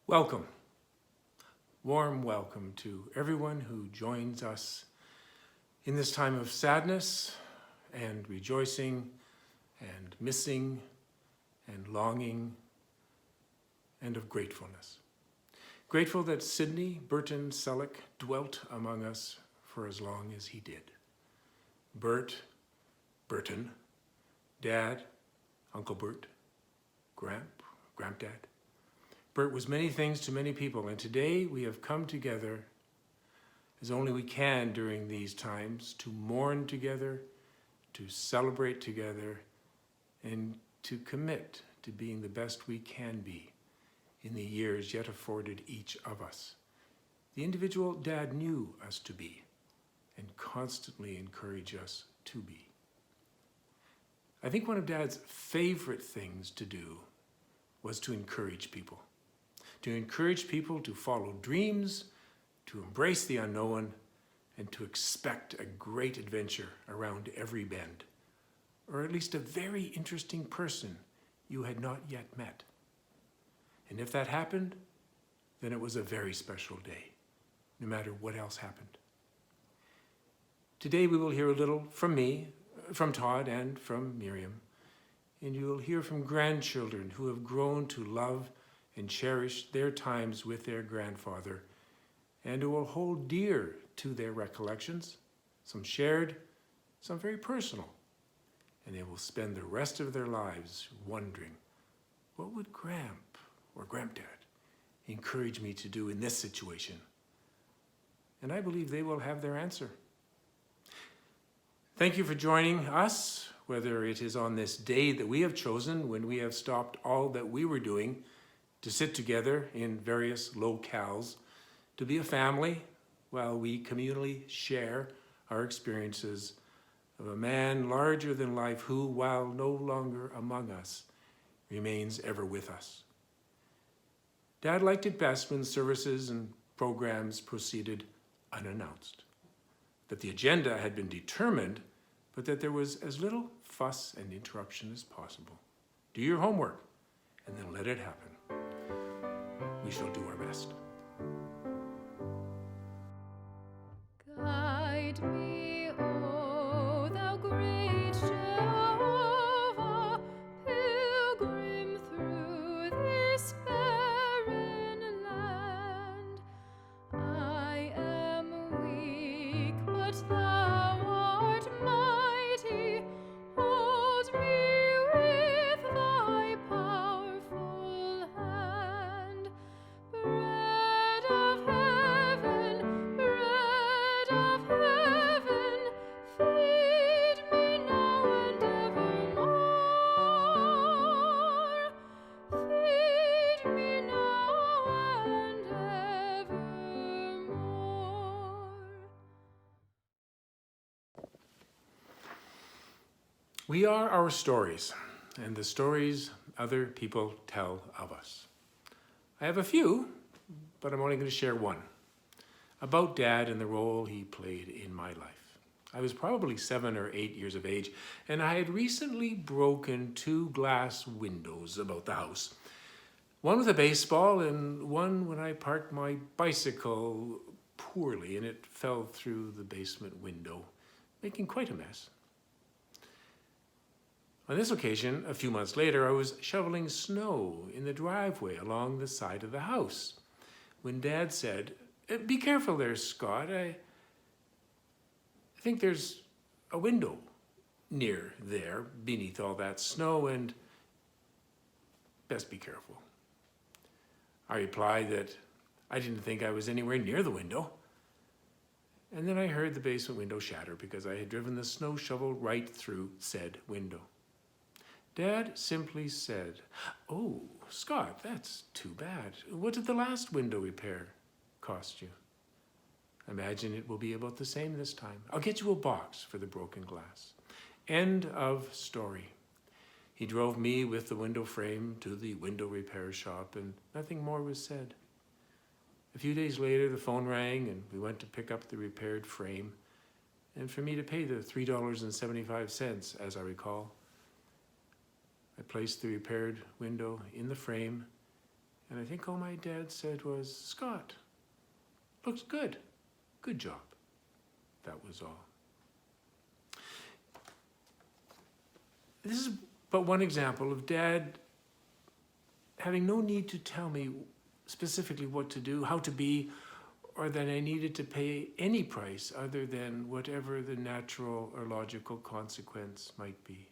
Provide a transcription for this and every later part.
Welcome, warm welcome to everyone who joins us in this time of sadness and rejoicing and missing and longing and of gratefulness. Grateful that Sidney Burton Selleck dwelt among us for as long as he did. Burt, Burton, Dad, Uncle Burt, Grampdad. Burt was many things to many people, and today we have come together as only we can during these times to mourn together, to celebrate together, and to commit to being the best we can be in the years yet afforded each of us. The individual Dad knew us to be and constantly encouraged us to be. I think one of Dad's favorite things to do was to encourage people. To encourage people to follow dreams, to embrace the unknown, and to expect a great adventure around every bend, or at least a very interesting person you had not yet met. And if that happened, then it was a very special day, no matter what else happened. Today we will hear a little from me, from Todd, and from Miriam, and you will hear from grandchildren who have grown to love and cherish their times with their grandfather, and who will hold dear to their recollections, some shared, some very personal, and they will spend the rest of their lives wondering, what would Gramp or Grampdad encourage me to do in this situation? And I believe they will have their answer. Thank you for joining us, whether it is on this day that we have chosen when we have stopped all that we were doing to sit together in various locales, to be a family while we communally share our experiences of a man larger than life who, while no longer among us, remains ever with us. Dad liked it best when services and programs proceeded unannounced, that the agenda had been determined, but that there was as little fuss and interruption as possible. Do your homework and then let it happen. We shall do our best. Guide me, O thou great Jehova, pilgrim through this barren land. I am weak, but thou art mighty. Hold me with thy powerful hand. Bread of heaven, feed me now and evermore. Feed me now and evermore. We are our stories, and the stories other people tell of us. I have a few, but I'm only going to share one, about Dad and the role he played in my life. I was probably 7 or 8 years of age, and I had recently broken 2 glass windows about the house. One with a baseball, and one when I parked my bicycle poorly, and it fell through the basement window, making quite a mess. On this occasion, a few months later, I was shoveling snow in the driveway along the side of the house when Dad said, "Be careful there, Scott. I think there's a window near there beneath all that snow, and best be careful." I replied that I didn't think I was anywhere near the window. And then I heard the basement window shatter because I had driven the snow shovel right through said window. Dad simply said, "Oh, Scott, that's too bad. What did the last window repair cost you? Imagine it will be about the same this time. I'll get you a box for the broken glass." End of story. He drove me with the window frame to the window repair shop, and nothing more was said. A few days later, the phone rang, and we went to pick up the repaired frame, and for me to pay the $3.75, as I recall. I placed the repaired window in the frame And I think all my dad said was, "Scott, looks good. Good job." That was all. This is but one example of Dad having no need to tell me specifically what to do, how to be, or that I needed to pay any price other than whatever the natural or logical consequence might be.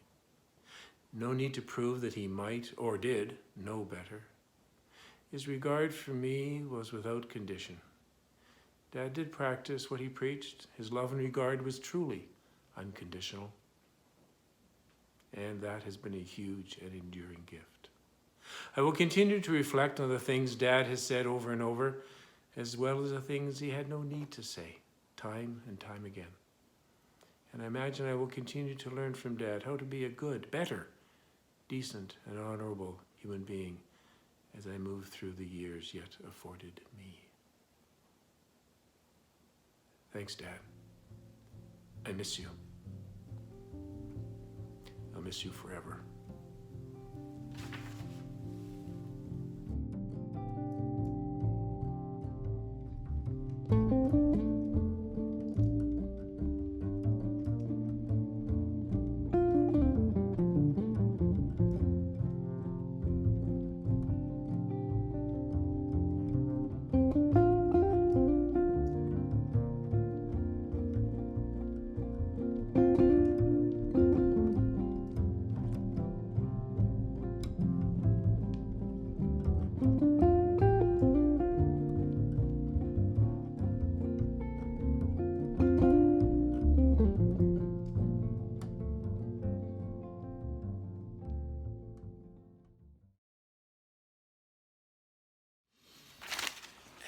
No need to prove that he might or did know better. His regard for me was without condition. Dad did practice what he preached. His love and regard was truly unconditional. And that has been a huge and enduring gift. I will continue to reflect on the things Dad has said over and over, as well as the things he had no need to say, time and time again. And I imagine I will continue to learn from Dad how to be a good, better, decent, and honorable human being as I move through the years yet afforded me. Thanks, Dad. I miss you. I'll miss you forever.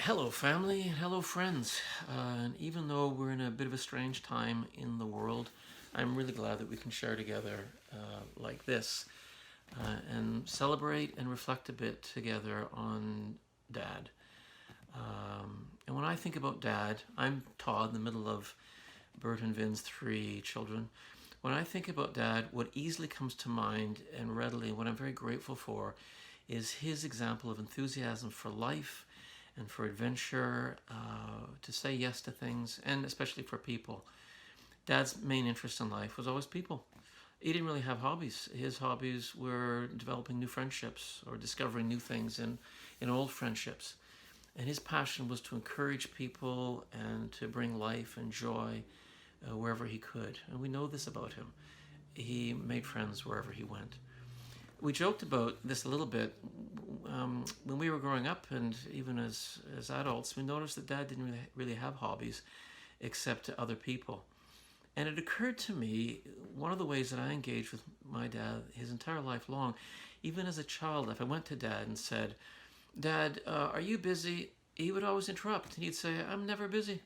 Hello family, hello friends, and even though we're in a bit of a strange time in the world, I'm really glad that we can share together like this and celebrate and reflect a bit together on Dad. And when I think about Dad, I'm Todd, in the middle of Burt and Vin's 3 children. When I think about Dad, what easily comes to mind and readily, what I'm very grateful for, is his example of enthusiasm for life and for adventure, to say yes to things, and especially for people. Dad's main interest in life was always people. He didn't really have hobbies. His hobbies were developing new friendships or discovering new things in old friendships. And his passion was to encourage people and to bring life and joy wherever he could. And we know this about him. He made friends wherever he went. We joked about this a little bit when we were growing up, and even as adults, we noticed that Dad didn't really have hobbies except to other people. And it occurred to me, one of the ways that I engaged with my dad his entire life long, even as a child, if I went to Dad and said, "Dad, are you busy?" he would always interrupt, and he'd say, "I'm never busy."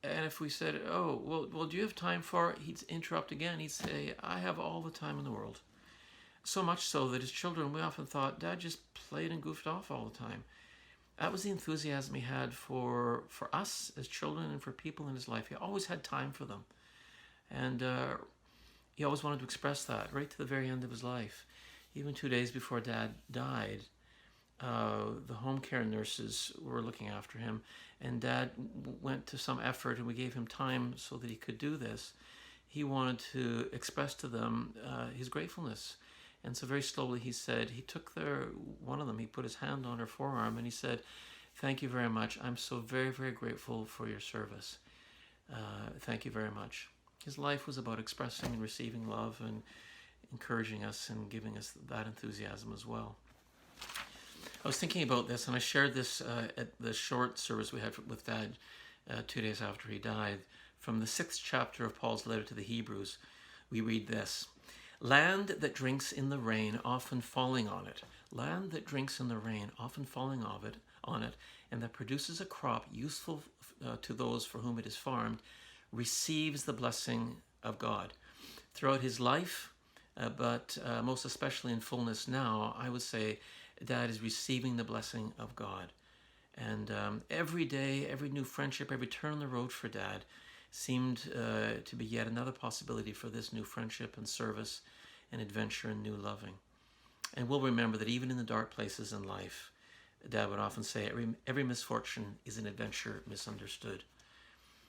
And if we said, "Oh, well, do you have time for it?" he'd interrupt again. He'd say, "I have all the time in the world." So much so that as children, we often thought Dad just played and goofed off all the time. That was the enthusiasm he had for us as children and for people in his life. He always had time for them. And he always wanted to express that right to the very end of his life. Even 2 days before Dad died, the home care nurses were looking after him, and Dad went to some effort, and we gave him time so that he could do this. He wanted to express to them his gratefulness. And so very slowly he said, he took one of them, he put his hand on her forearm, and he said, "Thank you very much. I'm so very, very grateful for your service. Thank you very much." His life was about expressing and receiving love and encouraging us and giving us that enthusiasm as well. I was thinking about this, and I shared this at the short service we had with Dad 2 days after he died. From the 6th chapter of Paul's letter to the Hebrews, we read this: "Land that drinks in the rain, often falling on it. Land that drinks in the rain, often falling on it, and that produces a crop useful to those for whom it is farmed, receives the blessing of God." Throughout his life, but most especially in fullness now, I would say Dad is receiving the blessing of God. And every day, every new friendship, every turn on the road for Dad seemed to be yet another possibility for this new friendship and service and adventure and new loving. And we'll remember that even in the dark places in life, Dad would often say, every misfortune is an adventure misunderstood.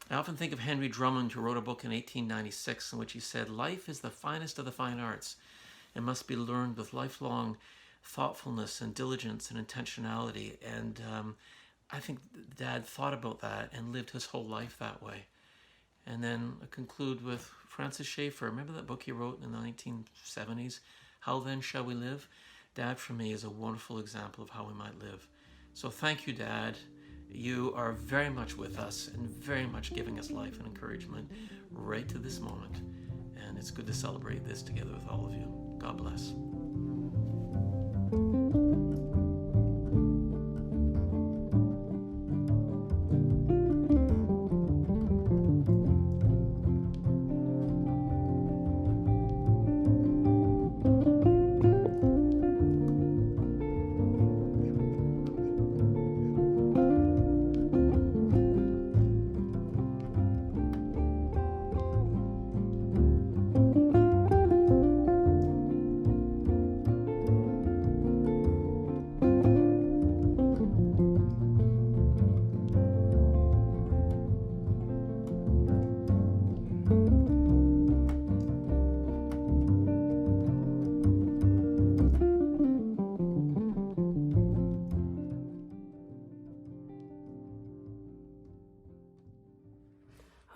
I often think of Henry Drummond, who wrote a book in 1896 in which he said, "Life is the finest of the fine arts and must be learned with lifelong thoughtfulness and diligence and intentionality." And I think Dad thought about that and lived his whole life that way. And then I conclude with Francis Schaeffer. Remember that book he wrote in the 1970s, How Then Shall We Live? Dad, for me, is a wonderful example of how we might live. So thank you, Dad. You are very much with us and very much giving us life and encouragement right to this moment. And it's good to celebrate this together with all of you. God bless.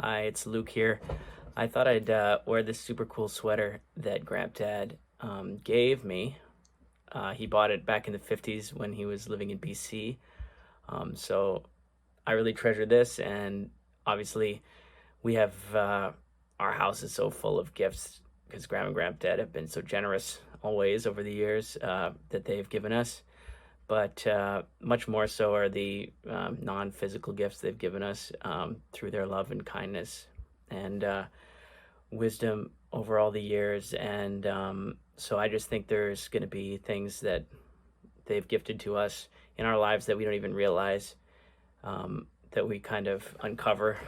Hi, it's Luke here. I thought I'd wear this super cool sweater that Grampdad gave me. He bought it back in the 50s when he was living in BC. So I really treasure this, and obviously we have our house is so full of gifts because Grandma and Grampdad have been so generous always over the years that they've given us. But much more so are the non-physical gifts they've given us through their love and kindness and wisdom over all the years. And so I just think there's going to be things that they've gifted to us in our lives that we don't even realize, that we kind of uncover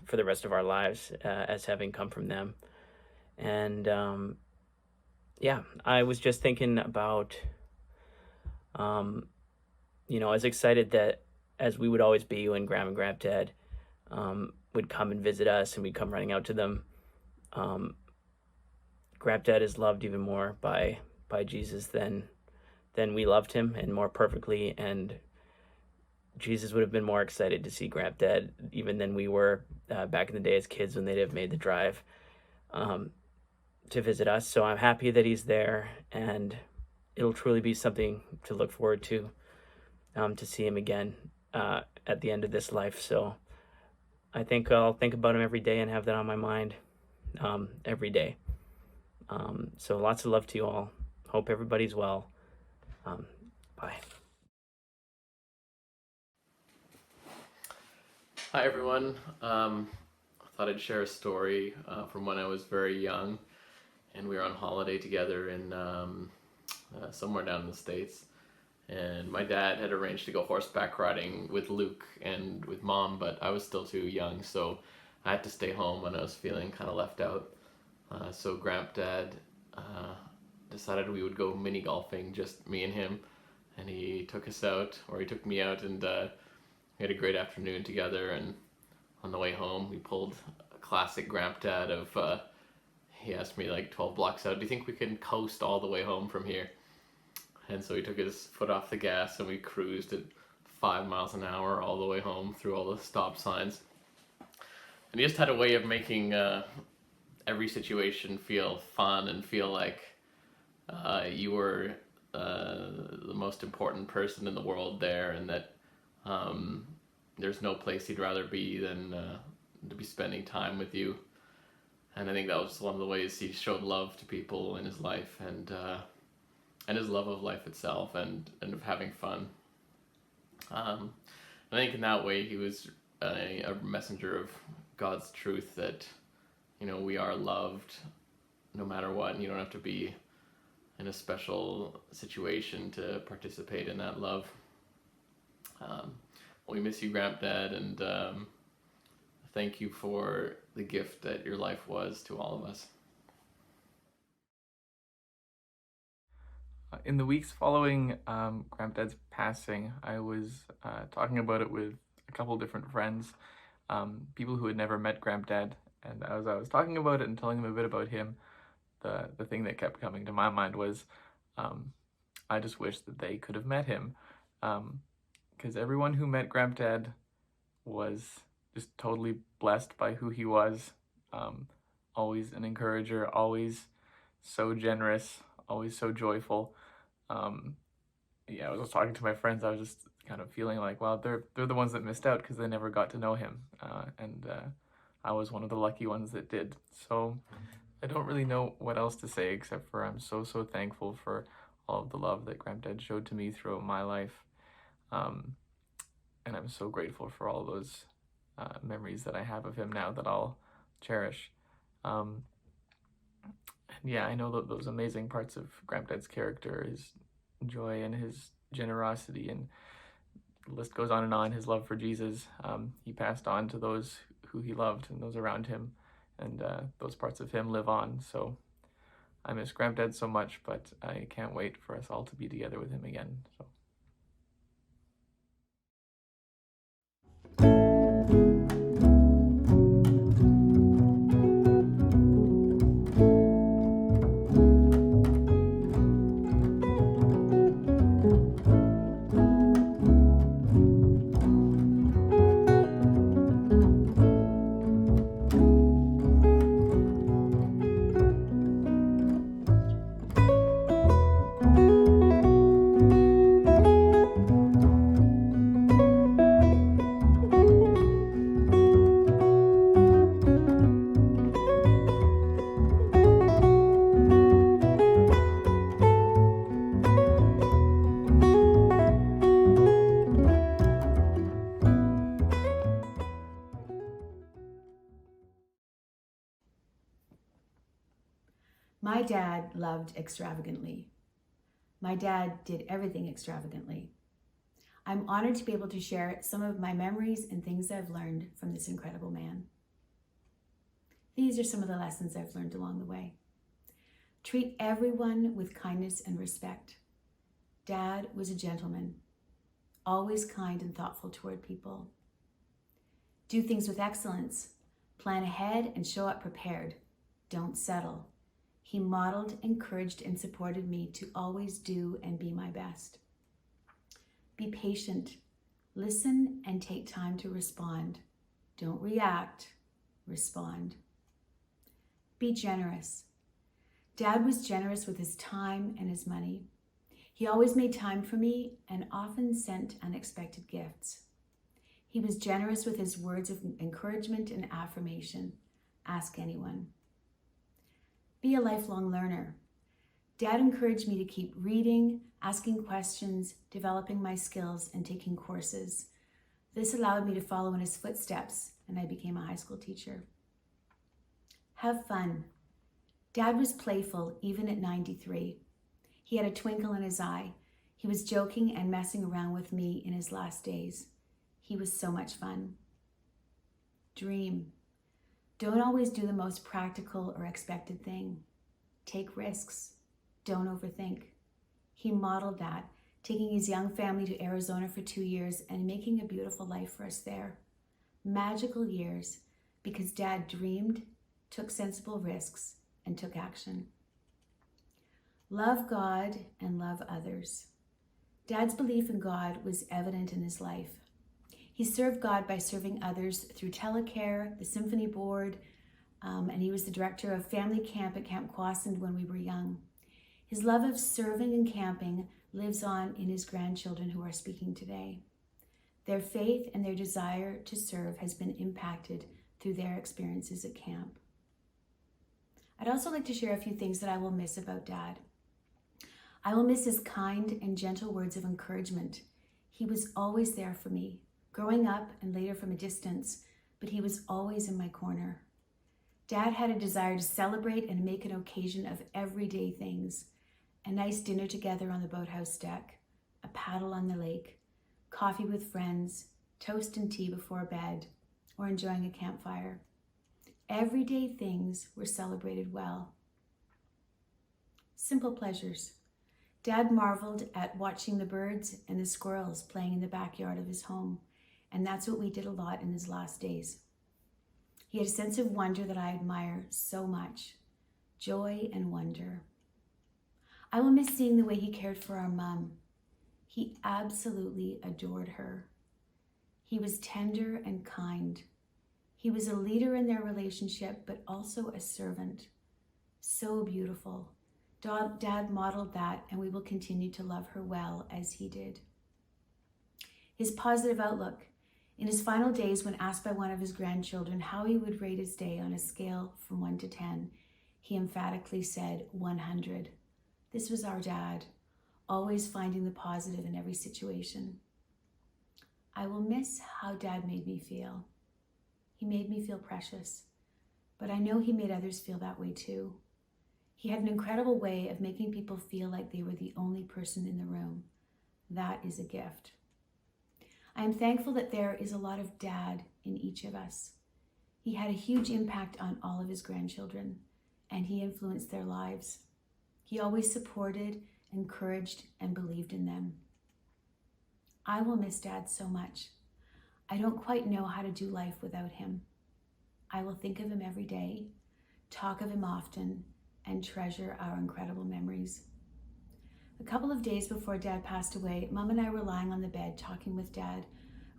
for the rest of our lives as having come from them. And yeah, I was just thinking about... I was excited that as we would always be when Grandma and Grampdad would come and visit us and we'd come running out to them. Grampdad is loved even more by Jesus than we loved him, and more perfectly, and Jesus would have been more excited to see Grampdad even than we were back in the day as kids when they'd have made the drive to visit us. So I'm happy that he's there, and it'll truly be something to look forward to see him again at the end of this life. So I think I'll think about him every day and have that on my mind every day. So lots of love to you all. Hope everybody's well. Bye. Hi everyone. I thought I'd share a story from when I was very young, and we were on holiday together in somewhere down in the States, and my dad had arranged to go horseback riding with Luke and with Mom, but I was still too young, so I had to stay home when I was feeling kind of left out. So Grampdad decided we would go mini golfing, just me and him, and he took me out, and we had a great afternoon together. And on the way home we pulled a classic Grampdad of he asked me like 12 blocks out, "Do you think we can coast all the way home from here?" And so he took his foot off the gas and we cruised at 5 miles an hour all the way home through all the stop signs. And he just had a way of making every situation feel fun and feel like you were the most important person in the world there, and that there's no place he'd rather be than to be spending time with you. And I think that was one of the ways he showed love to people in his life, and his love of life itself, and of having fun. I think in that way he was a messenger of God's truth, that we are loved no matter what, and you don't have to be in a special situation to participate in that love. We miss you, Grampdad, and thank you for the gift that your life was to all of us. In the weeks following Grampdad's passing, I was talking about it with a couple different friends, people who had never met Grampdad, and as I was talking about it and telling them a bit about him, the thing that kept coming to my mind was I just wish that they could have met him, because everyone who met Grampdad was just totally blessed by who he was. Always an encourager, always so generous, always so joyful. Yeah, I was talking to my friends. I was just kind of feeling like, wow, they're the ones that missed out because they never got to know him, and I was one of the lucky ones that did. So I don't really know what else to say except for I'm so thankful for all of the love that Grampdad showed to me throughout my life, and I'm so grateful for all those memories that I have of him now that I'll cherish. And yeah, I know that those amazing parts of Grampdad's character, his joy and his generosity, and the list goes on and on, his love for Jesus, he passed on to those who he loved and those around him, and those parts of him live on. So I miss Grampdad so much, but I can't wait for us all to be together with him again. So. My dad loved extravagantly. My dad did everything extravagantly. I'm honored to be able to share some of my memories and things I've learned from this incredible man. These are some of the lessons I've learned along the way. Treat everyone with kindness and respect. Dad was a gentleman, always kind and thoughtful toward people. Do things with excellence. Plan ahead and show up prepared. Don't settle. He modeled, encouraged, and supported me to always do and be my best. Be patient. Listen and take time to respond. Don't react. Respond. Be generous. Dad was generous with his time and his money. He always made time for me and often sent unexpected gifts. He was generous with his words of encouragement and affirmation. Ask anyone. Be a lifelong learner. Dad encouraged me to keep reading, asking questions, developing my skills, and taking courses. This allowed me to follow in his footsteps, and I became a high school teacher. Have fun. Dad was playful, even at 93. He had a twinkle in his eye. He was joking and messing around with me in his last days. He was so much fun. Dream. Don't always do the most practical or expected thing. Take risks. Don't overthink. He modeled that, taking his young family to Arizona for 2 years and making a beautiful life for us there. Magical years, because Dad dreamed, took sensible risks, and took action. Love God and love others. Dad's belief in God was evident in his life. He served God by serving others through telecare, the symphony board, and he was the director of family camp at Camp Quasend when we were young. His love of serving and camping lives on in his grandchildren who are speaking today. Their faith and their desire to serve has been impacted through their experiences at camp. I'd also like to share a few things that I will miss about Dad. I will miss his kind and gentle words of encouragement. He was always there for me, growing up and later from a distance, but he was always in my corner. Dad had a desire to celebrate and make an occasion of everyday things. A nice dinner together on the boathouse deck, a paddle on the lake, coffee with friends, toast and tea before bed, or enjoying a campfire. Everyday things were celebrated well. Simple pleasures. Dad marveled at watching the birds and the squirrels playing in the backyard of his home, and that's what we did a lot in his last days. He had a sense of wonder that I admire so much, joy and wonder. I will miss seeing the way he cared for our mom. He absolutely adored her. He was tender and kind. He was a leader in their relationship, but also a servant. So beautiful. Dad modeled that, and we will continue to love her well as he did. His positive outlook. In his final days, when asked by one of his grandchildren how he would rate his day on a scale from 1 to 10, he emphatically said 100. This was our dad, always finding the positive in every situation. I will miss how Dad made me feel. He made me feel precious, but I know he made others feel that way too. He had an incredible way of making people feel like they were the only person in the room. That is a gift. I am thankful that there is a lot of Dad in each of us. He had a huge impact on all of his grandchildren, and he influenced their lives. He always supported, encouraged, and believed in them. I will miss Dad so much. I don't quite know how to do life without him. I will think of him every day, talk of him often, and treasure our incredible memories. A couple of days before Dad passed away, Mom and I were lying on the bed talking with Dad,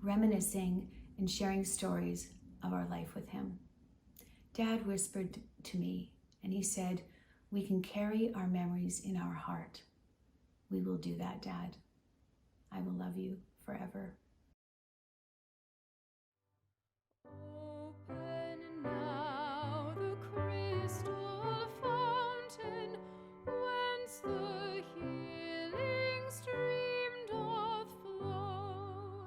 reminiscing and sharing stories of our life with him. Dad whispered to me, and he said, "We can carry our memories in our heart." We will do that, Dad. I will love you forever. Open now the crystal fountain, whence the healing stream doth flow.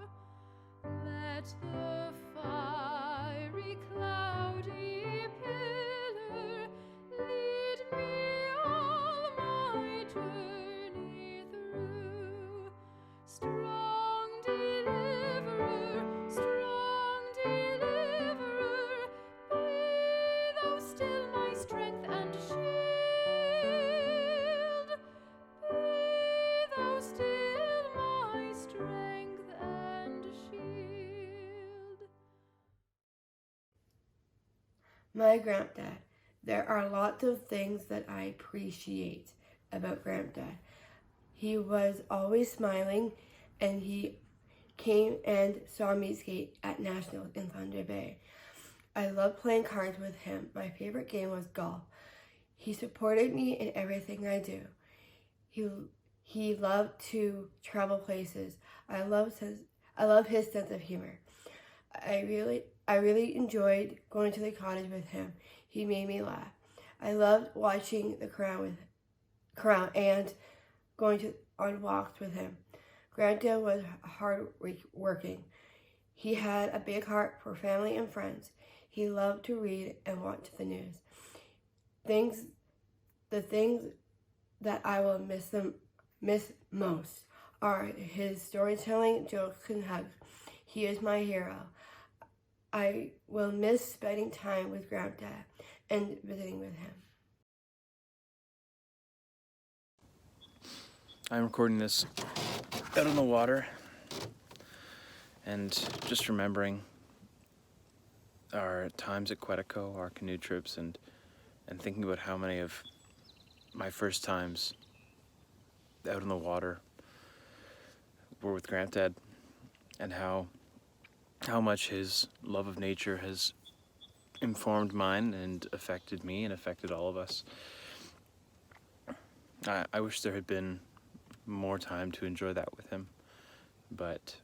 Let the fiery, cloudy pillar lead me all my journey through. Strong deliverer, be thou still my strength and shield. Be thou still my strength and shield. My Grampdad. There are lots of things that I appreciate about Grampdad. He was always smiling, and he came and saw me skate at Nationals in Thunder Bay. I loved playing cards with him. My favorite game was golf. He supported me in everything I do. He loved to travel places. I love his sense of humor. I really enjoyed going to the cottage with him. He made me laugh. I loved watching The Crown and going on walks with him. Grampdad was hard working. He had a big heart for family and friends. He loved to read and watch the news. The things that I will miss most are his storytelling, jokes, and hugs. He is my hero. I will miss spending time with Grampdad and visiting with him. I'm recording this out on the water and just remembering our times at Quetico, our canoe trips, and thinking about how many of my first times out on the water were with Grampdad, and how much his love of nature has informed mine and affected me and affected all of us. I wish there had been more time to enjoy that with him, but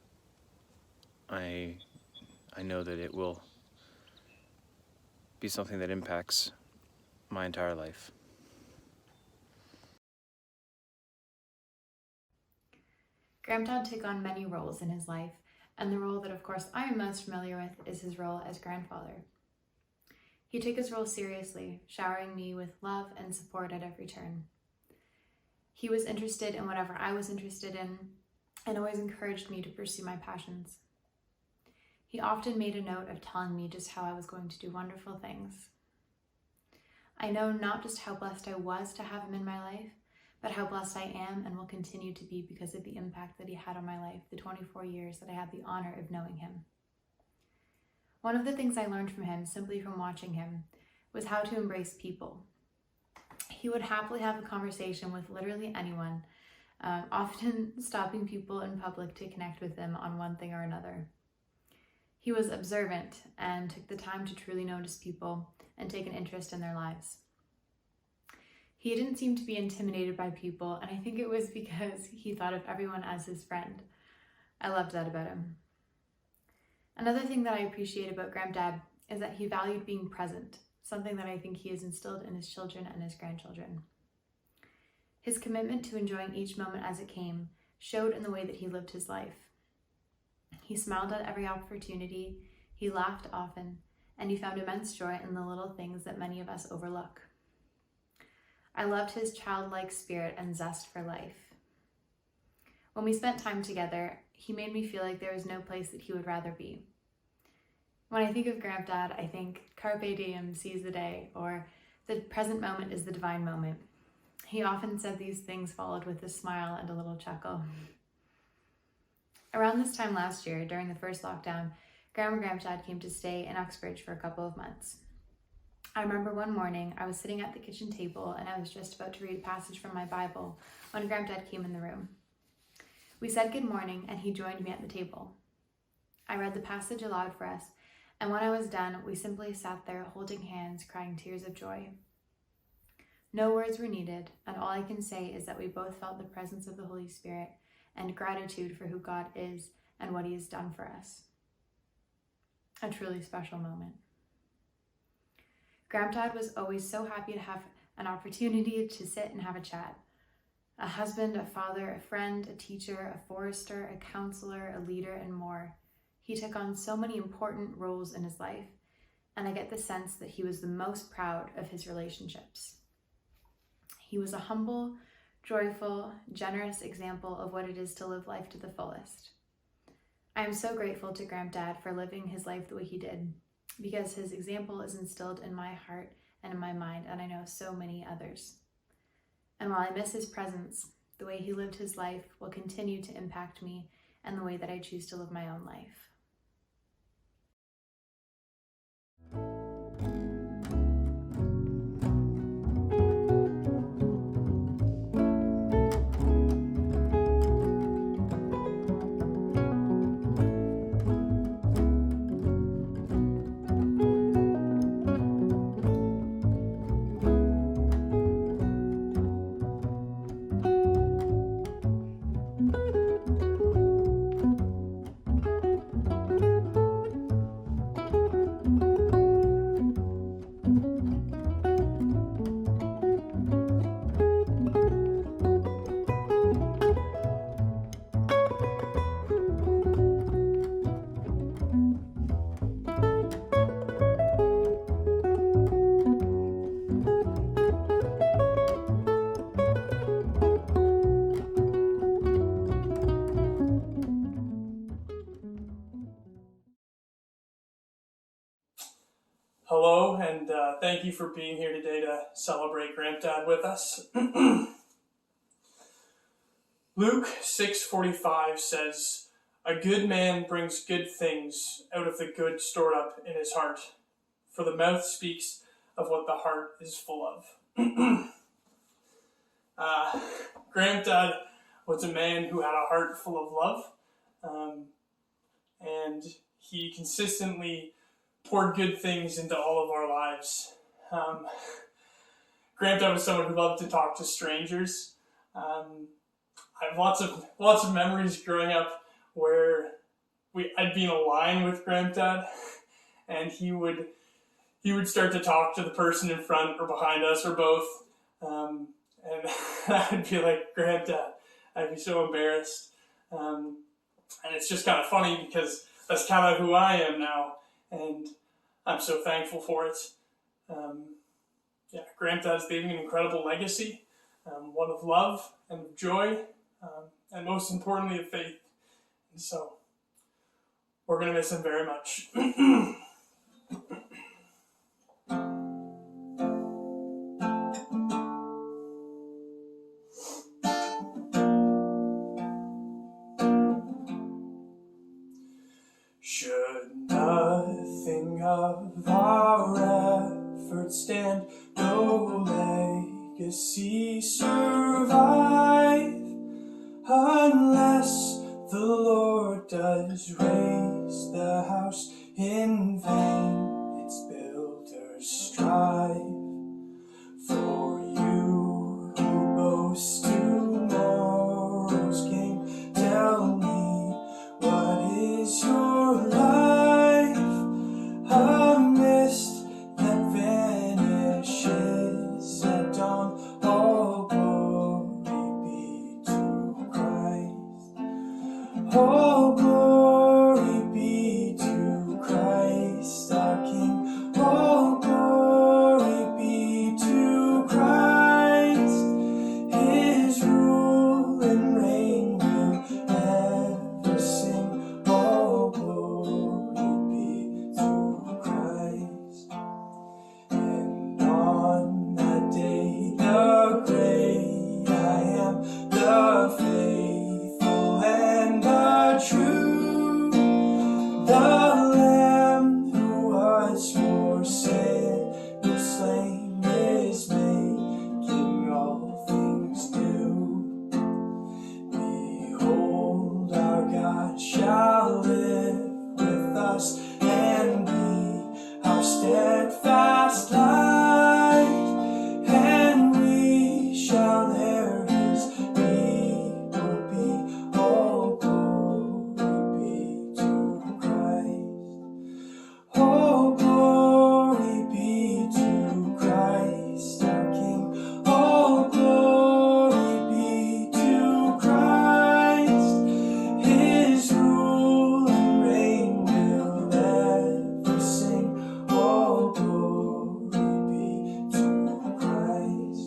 I know that it will be something that impacts my entire life. Grampdad took on many roles in his life, and the role that of course I am most familiar with is his role as grandfather. He took his role seriously, showering me with love and support at every turn. He was interested in whatever I was interested in, and always encouraged me to pursue my passions. He often made a note of telling me just how I was going to do wonderful things. I know not just how blessed I was to have him in my life, but how blessed I am and will continue to be because of the impact that he had on my life the 24 years that I had the honor of knowing him. One of the things I learned from him, simply from watching him, was how to embrace people. He would happily have a conversation with literally anyone, often stopping people in public to connect with them on one thing or another. He was observant and took the time to truly notice people and take an interest in their lives. He didn't seem to be intimidated by people, and I think it was because he thought of everyone as his friend. I loved that about him. Another thing that I appreciate about Grampdad is that he valued being present, something that I think he has instilled in his children and his grandchildren. His commitment to enjoying each moment as it came showed in the way that he lived his life. He smiled at every opportunity, he laughed often, and he found immense joy in the little things that many of us overlook. I loved his childlike spirit and zest for life. When we spent time together, he made me feel like there was no place that he would rather be. When I think of Grampdad, I think carpe diem, seize the day, or the present moment is the divine moment. He often said these things followed with a smile and a little chuckle. Around this time last year, during the first lockdown, Grandma Grampdad came to stay in Uxbridge for a couple of months. I remember one morning I was sitting at the kitchen table and I was just about to read a passage from my Bible when Grampdad came in the room. We said good morning and he joined me at the table. I read the passage aloud for us, and when I was done, we simply sat there holding hands, crying tears of joy. No words were needed, and all I can say is that we both felt the presence of the Holy Spirit and gratitude for who God is and what he has done for us. A truly special moment. Grampdad was always so happy to have an opportunity to sit and have a chat. A husband, a father, a friend, a teacher, a forester, a counselor, a leader, and more. He took on so many important roles in his life, and I get the sense that he was the most proud of his relationships. He was a humble, joyful, generous example of what it is to live life to the fullest. I am so grateful to Grampdad for living his life the way he did, because his example is instilled in my heart and in my mind, and I know so many others. And while I miss his presence, the way he lived his life will continue to impact me and the way that I choose to live my own life. Hello, and thank you for being here today to celebrate Grampdad with us. Luke 6:45 says, "A good man brings good things out of the good stored up in his heart, for the mouth speaks of what the heart is full of." Grampdad was a man who had a heart full of love, and he consistently poured good things into all of our lives. Grampdad was someone who loved to talk to strangers. I have lots of memories growing up where I'd be in a line with Grampdad, and he would start to talk to the person in front or behind us or both, and I'd be like, "Grampdad," I'd be so embarrassed, and it's just kind of funny because that's kind of who I am now. And I'm so thankful for it. Grampdad's leaving an incredible legacy, one of love and of joy, and most importantly of faith. And so we're going to miss him very much. of our efforts stand, no legacy survive, unless the Lord does raise the house in vain, its builders strive. For you who boast tomorrow's king, tell me, what is your life? A mist that vanishes at dawn. All glory be to Christ. All glory be to Christ our King. All glory be to Christ. His rule and reign will ever sing. All glory be to Christ. And on that day, the great I am, the faithful and the true, the Lamb who was for sin, who slain is making all things new. Behold, our God shall live with us and be our steadfast light, and we shall hear his people be. All glory be to Christ. All glory be to Christ our King. All glory be to Christ. His rule and reign will ever sing. All glory be to Christ.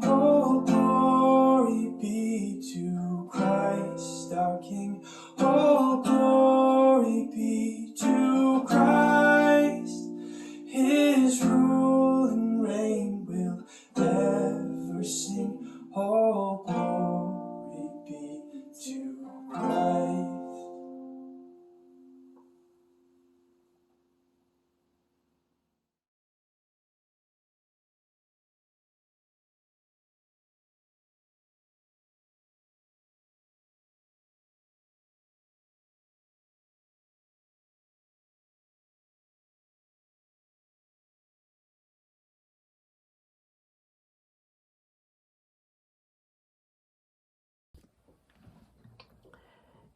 All glory be to Christ our King. All glory be to Christ. His rule and reign will ever sing. All glory be to Christ.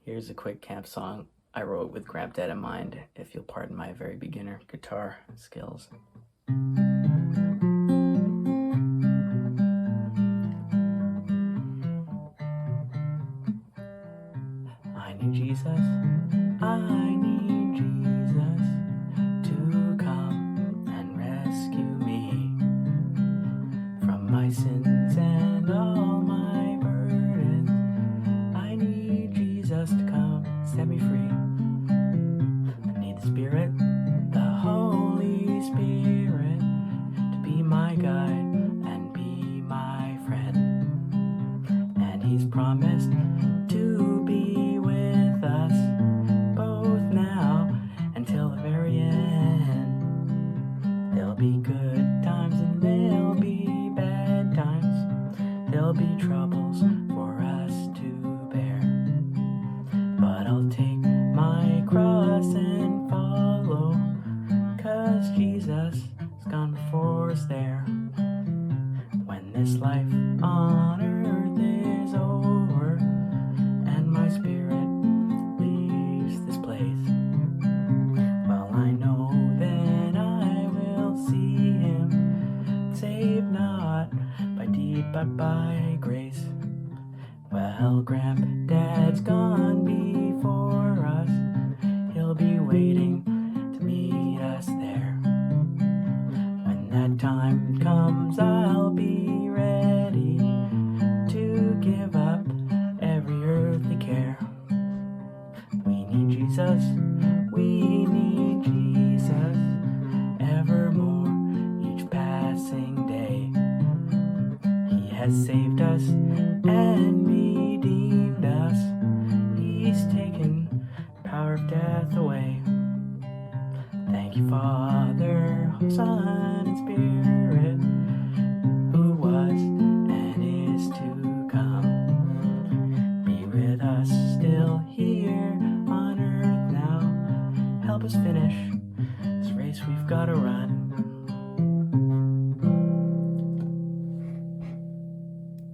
Here's a quick camp song I wrote with Grampdad in mind, if you'll pardon my very beginner guitar skills. I need Jesus, I need Jesus to come and rescue me from my sins and all my burdens. I need Jesus to come set me free. I need the Spirit, the Holy Spirit, to be my guide and be my friend. And He's promised to be with us both now until the very end. There'll be good times and there'll be bad times. There'll be troubles for us to bear. But I'll take my cross and follow, 'cause Jesus has gone before us there. When this life on earth is over and my spirit leaves this place, well, I know that I will see Him, saved not by deed but by grace. Well, Grampdad's gone before us, He'll be waiting to meet us there. When that time comes, I'll be ready to give up every earthly care. We need Jesus, we need Jesus, evermore each passing day. He has saved us and redeemed us. He's taken power of death away. Thank Thank you, Father, Son, and Spirit, who was and is to come. Be with us still here on earth now. Help us finish this race we've got to run.